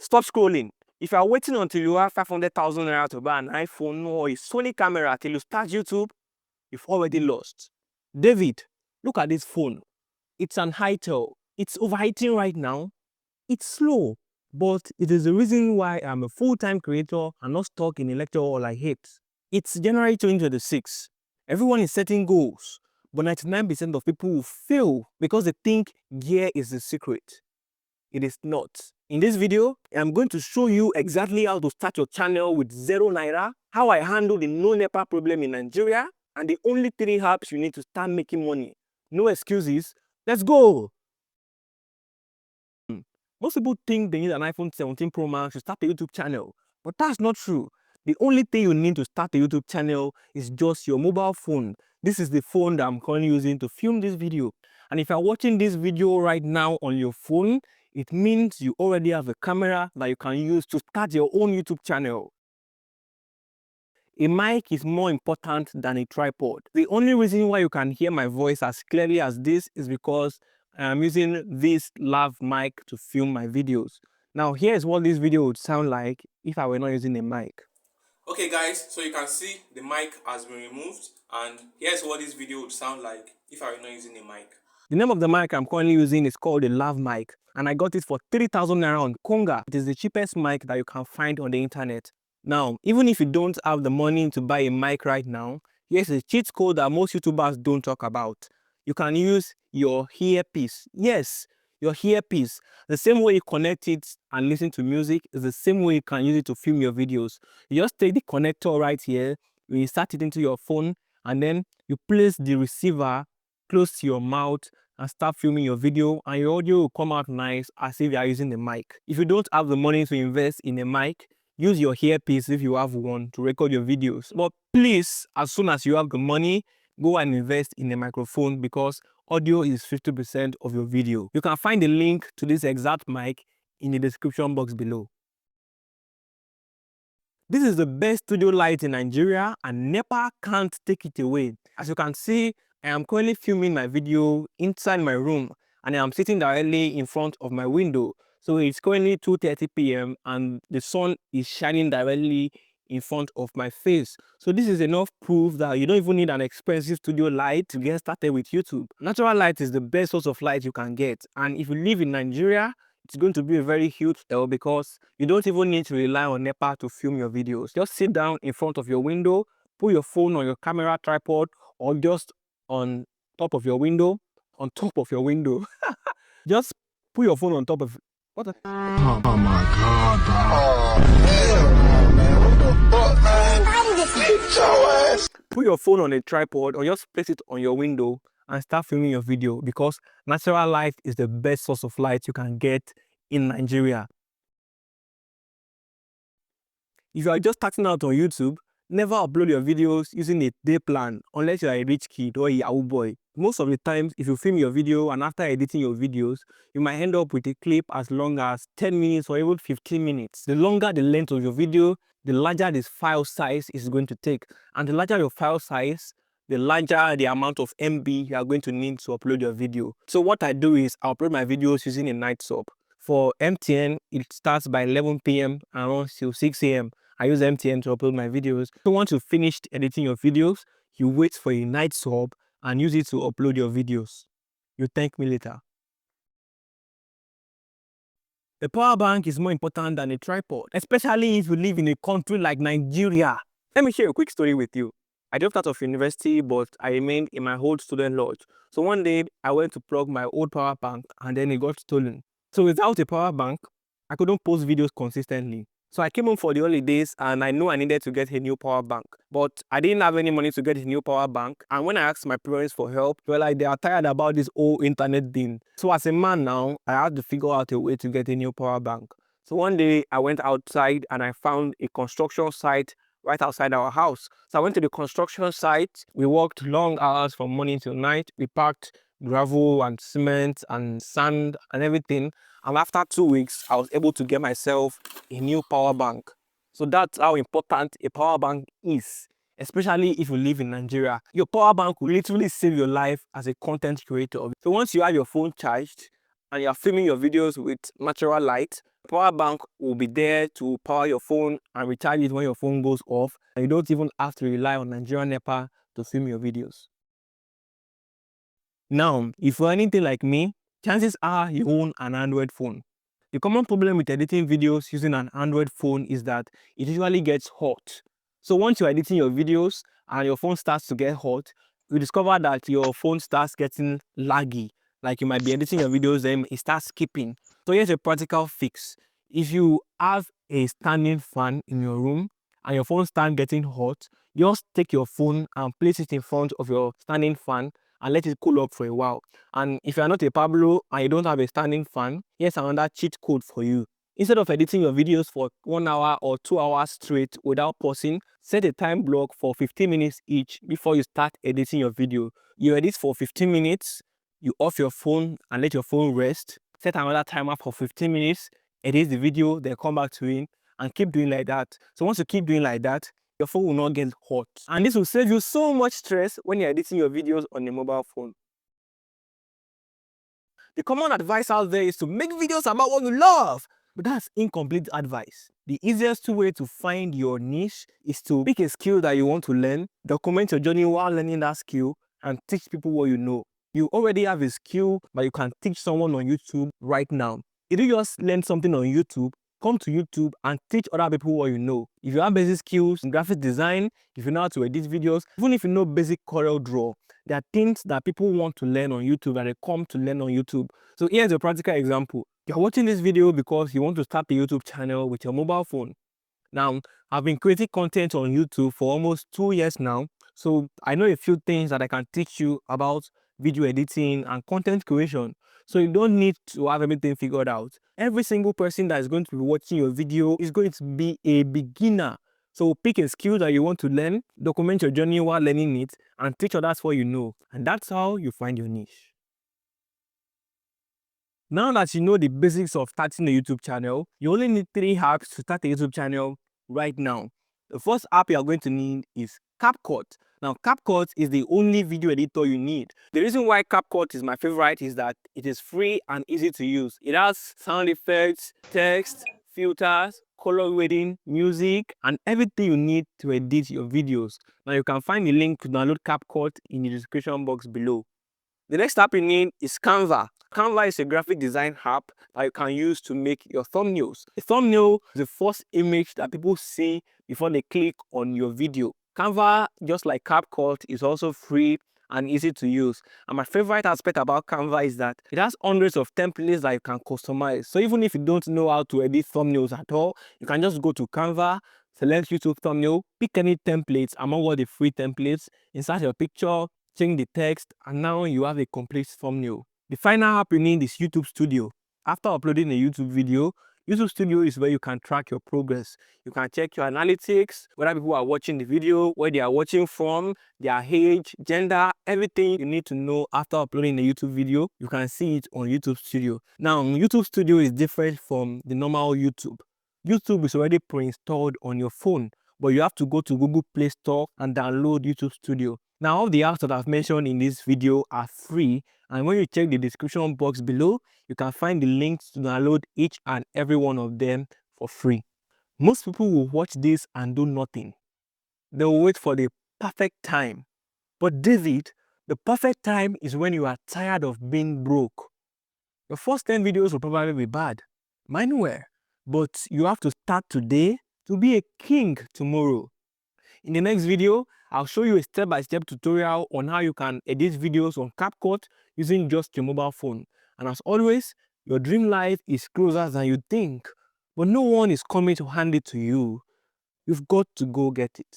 Stop scrolling. If you are waiting until you have 500,000 Naira to buy an iPhone or a Sony camera till you start YouTube, you've already lost. David, look at this phone. It's an itel. It's overheating right now. It's slow, but it is the reason why I'm a full-time creator and not stuck in a lecture hall I hate. It's January 2026. Everyone is setting goals, but 99% of people will fail because they think gear is the secret. It is not. In this video, I'm going to show you exactly how to start your channel with 0 Naira, how I handle the no NEPA problem in Nigeria, and the only 3 apps you need to start making money. No excuses. Let's go! Most people think they need an iPhone 17 Pro Max to start a YouTube channel, but that's not true. The only thing you need to start a YouTube channel is just your mobile phone. This is the phone that I'm currently using to film this video. And if you're watching this video right now on your phone, it means you already have a camera that you can use to start your own YouTube channel. A mic is more important than a tripod. The only reason why you can hear my voice as clearly as this is because I'm using this lav mic to film my videos. Now here's what this video would sound like if I were not using a mic. Okay guys, so you can see the mic has been removed, and here's what this video would sound like if I were not using a mic. The name of the mic I'm currently using is called a lav mic, and I got it for 3,000 Naira on Konga. It is the cheapest mic that you can find on the internet. Now, even if you don't have the money to buy a mic right now, here's a cheat code that most YouTubers don't talk about. You can use your earpiece. Yes, your earpiece. The same way you connect it and listen to music is the same way you can use it to film your videos. You just take the connector right here, you insert it into your phone, and then you place the receiver close to your mouth and start filming your video, and your audio will come out nice as if you are using the mic. If you don't have the money to invest in a mic, use your earpiece if you have one to record your videos. But please, as soon as you have the money, go and invest in a microphone because audio is 50% of your video. You can find the link to this exact mic in the description box below. This is the best studio light in Nigeria and NEPA can't take it away. As you can see, I am currently filming my video inside my room and I am sitting directly in front of my window. So it's currently 2:30 p.m. and the sun is shining directly in front of my face. So this is enough proof that you don't even need an expensive studio light to get started with YouTube. Natural light is the best source of light you can get, and if you live in Nigeria, it's going to be a very huge help because you don't even need to rely on NEPA to film your videos. Just sit down in front of your window, put your phone on your camera tripod or just on top of your window, just put your phone on top of what the oh my god, bro. Oh hell no, man. What the fuck, man? Get your ass. Put your phone on a tripod or just place it on your window and start filming your video because natural light is the best source of light you can get in Nigeria. If you are just starting out on YouTube, never upload your videos using a day plan unless you are a rich kid or a Yahoo boy. Most of the times, if you film your video and after editing your videos, you might end up with a clip as long as 10 minutes or even 15 minutes. The longer the length of your video, the larger this file size is going to take. And the larger your file size, the larger the amount of MB you are going to need to upload your video. So what I do is I upload my videos using a night sub. For MTN, it starts by 11 p.m. and runs till 6 a.m. I use MTN to upload my videos. So once you've finished editing your videos, you wait for a night sub and use it to upload your videos. You thank me later. A power bank is more important than a tripod, especially if you live in a country like Nigeria. Let me share a quick story with you. I dropped out of university, but I remained in my old student lodge. So one day, I went to plug my old power bank and then it got stolen. So without a power bank, I couldn't post videos consistently. So I came home for the holidays and I know I needed to get a new power bank. But I didn't have any money to get a new power bank. And when I asked my parents for help, they were like, they are tired about this whole internet thing. So as a man now, I had to figure out a way to get a new power bank. So one day I went outside and I found a construction site right outside our house. So I went to the construction site. We worked long hours from morning till night. We packed gravel and cement and sand and everything. And after 2 weeks, I was able to get myself a new power bank. So that's how important a power bank is, especially if you live in Nigeria. Your power bank will literally save your life as a content creator. So once you have your phone charged and you're filming your videos with natural light, Power bank will be there to power your phone and recharge it when your phone goes off, and you don't even have to rely on Nigerian NEPA to film your videos. Now, if you're anything like me, chances are you own an Android phone. The common problem with editing videos using an Android phone is that it usually gets hot. So once you're editing your videos and your phone starts to get hot, you discover that your phone starts getting laggy. Like you might be editing your videos, then it starts skipping. So here's a practical fix. If you have a standing fan in your room and your phone starts getting hot, just take your phone and place it in front of your standing fan and let it cool up for a while. And if you are not a Pablo and you don't have a standing fan, here's another cheat code for you. Instead of editing your videos for 1 hour or 2 hours straight without pausing, set a time block for 15 minutes each before you start editing your video. You edit for 15 minutes, you off your phone and let your phone rest. Set another timer for 15 minutes, edit the video, then come back to it and keep doing like that. So once you keep doing like that, your phone will not get hot. And this will save you so much stress when you're editing your videos on a mobile phone. The common advice out there is to make videos about what you love, but that's incomplete advice. The easiest way to find your niche is to pick a skill that you want to learn, document your journey while learning that skill, and teach people what you know. You already have a skill, but you can teach someone on YouTube right now. If you just learn something on YouTube, come to YouTube and teach other people what you know. If you have basic skills in graphic design, if you know how to edit videos, even if you know basic Corel Draw, there are things that people want to learn on YouTube that they come to learn on YouTube. So here's a practical example. You're watching this video because you want to start a YouTube channel with your mobile phone. Now, I've been creating content on YouTube for almost 2 years now, so I know a few things that I can teach you about video editing and content creation. So you don't need to have everything figured out. Every single person that is going to be watching your video is going to be a beginner. So pick a skill that you want to learn, document your journey while learning it, and teach others what you know. And that's how you find your niche. Now that you know the basics of starting a YouTube channel, you only need 3 apps to start a YouTube channel right now. The first app you are going to need is CapCut. Now, CapCut is the only video editor you need. The reason why CapCut is my favorite is that it is free and easy to use. It has sound effects, text, filters, color grading, music, and everything you need to edit your videos. Now, you can find the link to download CapCut in the description box below. The next app you need is Canva. Canva is a graphic design app that you can use to make your thumbnails. A thumbnail is the first image that people see before they click on your video. Canva, just like CapCut, is also free and easy to use. And my favorite aspect about Canva is that it has hundreds of templates that you can customize. So even if you don't know how to edit thumbnails at all, you can just go to Canva, select YouTube thumbnail, pick any templates among all the free templates, insert your picture, change the text, and now you have a complete thumbnail. The final app you need is YouTube Studio. After uploading a YouTube video, YouTube Studio is where you can track your progress. You can check your analytics, whether people are watching the video, where they are watching from, their age, gender, everything you need to know after uploading a YouTube video, you can see it on YouTube Studio. Now, YouTube Studio is different from the normal YouTube. YouTube is already pre-installed on your phone, but you have to go to Google Play Store and download YouTube Studio. Now, all the apps that I've mentioned in this video are free, and when you check the description box below, you can find the links to download each and every one of them for free. Most people will watch this and do nothing. They will wait for the perfect time. But David, the perfect time is when you are tired of being broke. Your first 10 videos will probably be bad. Mine were. But you have to start today to be a king tomorrow. In the next video, I'll show you a step-by-step tutorial on how you can edit videos on CapCut using just your mobile phone. And as always, your dream life is closer than you think, but no one is coming to hand it to you. You've got to go get it.